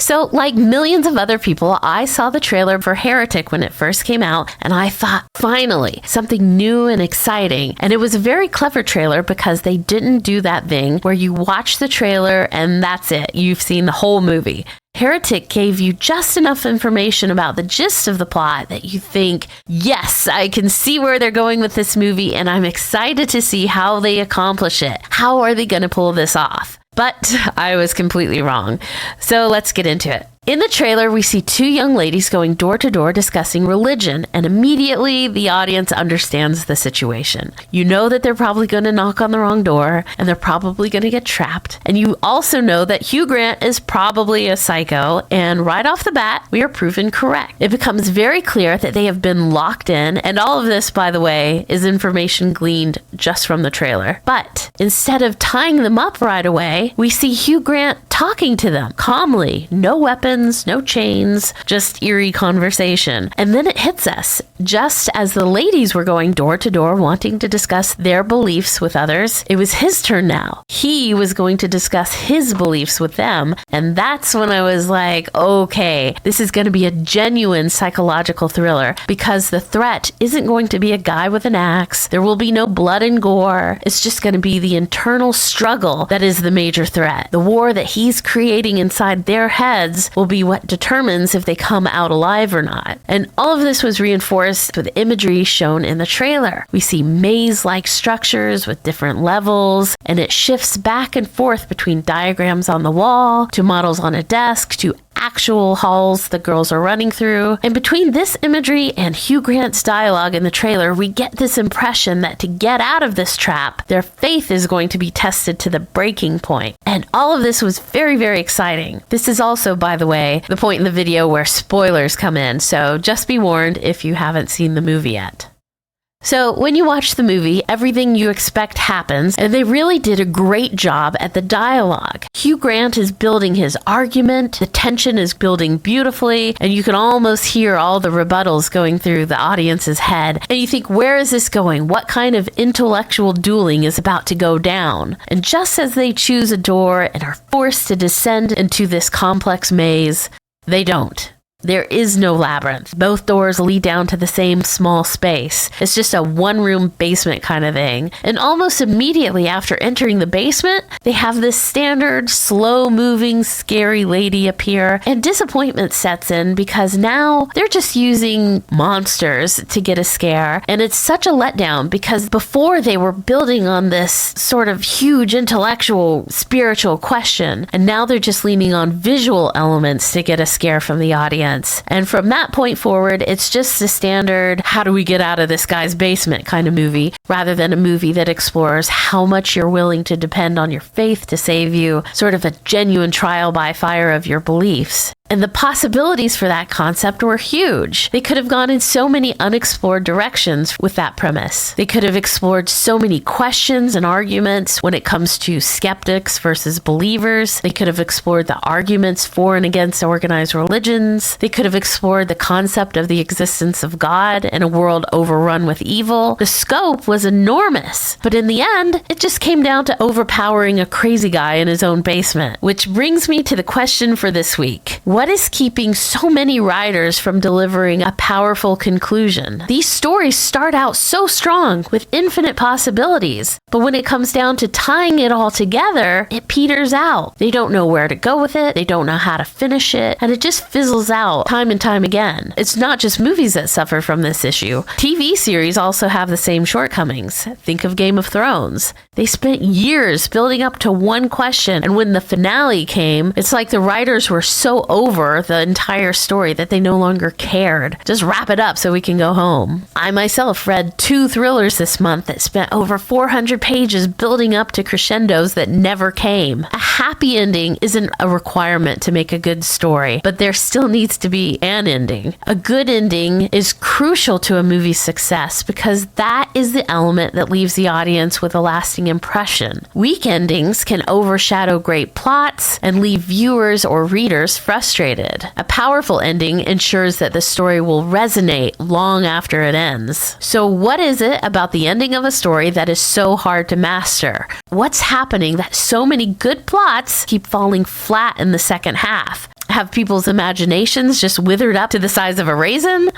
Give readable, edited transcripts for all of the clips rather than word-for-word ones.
So, like millions of other people, I saw the trailer for Heretic when it first came out, and I thought, finally, something new and exciting. And it was a very clever trailer because they didn't do that thing where you watch the trailer and that's it. You've seen the whole movie. Heretic gave you just enough information about the gist of the plot that you think, yes, I can see where they're going with this movie, and I'm excited to see how they accomplish it. How are they going to pull this off? But I was completely wrong. So let's get into it. In the trailer, we see two young ladies going door to door discussing religion, and immediately the audience understands the situation. You know that they're probably going to knock on the wrong door, and they're probably going to get trapped. And you also know that Hugh Grant is probably a psycho, and right off the bat, we are proven correct. It becomes very clear that they have been locked in, and all of this, by the way, is information gleaned just from the trailer. But instead of tying them up right away, we see Hugh Grant talking to them calmly, no weapons, no chains, just eerie conversation. And then it hits us. Just as the ladies were going door to door wanting to discuss their beliefs with others, it was his turn now. He was going to discuss his beliefs with them. And that's when I was like, okay, this is going to be a genuine psychological thriller because the threat isn't going to be a guy with an axe. There will be no blood and gore. It's just going to be the internal struggle that is the major threat. The war that he's creating inside their heads will be what determines if they come out alive or not. And all of this was reinforced with imagery shown in the trailer. We see maze-like structures with different levels, and it shifts back and forth between diagrams on the wall, to models on a desk, to actual halls the girls are running through. And between this imagery and Hugh Grant's dialogue in the trailer, we get this impression that to get out of this trap, their faith is going to be tested to the breaking point. And all of this was very, very exciting. This is also, by the way, the point in the video where spoilers come in, so just be warned if you haven't seen the movie yet. So when you watch the movie, everything you expect happens, and they really did a great job at the dialogue. Hugh Grant is building his argument, the tension is building beautifully, and you can almost hear all the rebuttals going through the audience's head. And you think, where is this going? What kind of intellectual dueling is about to go down? And just as they choose a door and are forced to descend into this complex maze, they don't. There is no labyrinth. Both doors lead down to the same small space. It's just a one-room basement kind of thing. And almost immediately after entering the basement, they have this standard, slow-moving, scary lady appear, and disappointment sets in because now they're just using monsters to get a scare. And it's such a letdown because before they were building on this sort of huge intellectual, spiritual question, and now they're just leaning on visual elements to get a scare from the audience. And from that point forward, it's just a standard, how do we get out of this guy's basement kind of movie, rather than a movie that explores how much you're willing to depend on your faith to save you, sort of a genuine trial by fire of your beliefs. And the possibilities for that concept were huge. They could have gone in so many unexplored directions with that premise. They could have explored so many questions and arguments when it comes to skeptics versus believers. They could have explored the arguments for and against organized religions. They could have explored the concept of the existence of God in a world overrun with evil. The scope was enormous, but in the end, it just came down to overpowering a crazy guy in his own basement. Which brings me to the question for this week. What is keeping so many writers from delivering a powerful conclusion? These stories start out so strong with infinite possibilities, but when it comes down to tying it all together, it peters out. They don't know where to go with it, they don't know how to finish it, and it just fizzles out time and time again. It's not just movies that suffer from this issue. TV series also have the same shortcomings. Think of Game of Thrones. They spent years building up to one question, and when the finale came, it's like the writers were so over the entire story that they no longer cared. Just wrap it up so we can go home. I myself read 2 thrillers this month that spent over 400 pages building up to crescendos that never came. A happy ending isn't a requirement to make a good story, but there still needs to be an ending. A good ending is crucial to a movie's success because that is the element that leaves the audience with a lasting impression. Weak endings can overshadow great plots and leave viewers or readers frustrated. A powerful ending ensures that the story will resonate long after it ends. So what is it about the ending of a story that is so hard to master? What's happening that so many good plots keep falling flat in the second half? Have people's imaginations just withered up to the size of a raisin?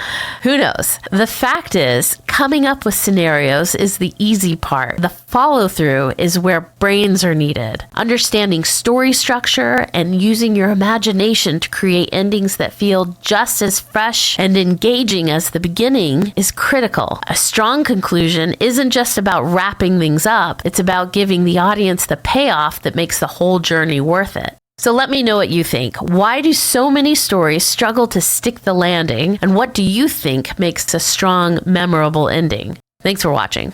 Who knows? The fact is, coming up with scenarios is the easy part. The follow-through is where brains are needed. Understanding story structure and using your imagination to create endings that feel just as fresh and engaging as the beginning is critical. A strong conclusion isn't just about wrapping things up. It's about giving the audience the payoff that makes the whole journey worth it. So let me know what you think. Why do so many stories struggle to stick the landing? And what do you think makes a strong, memorable ending? Thanks for watching.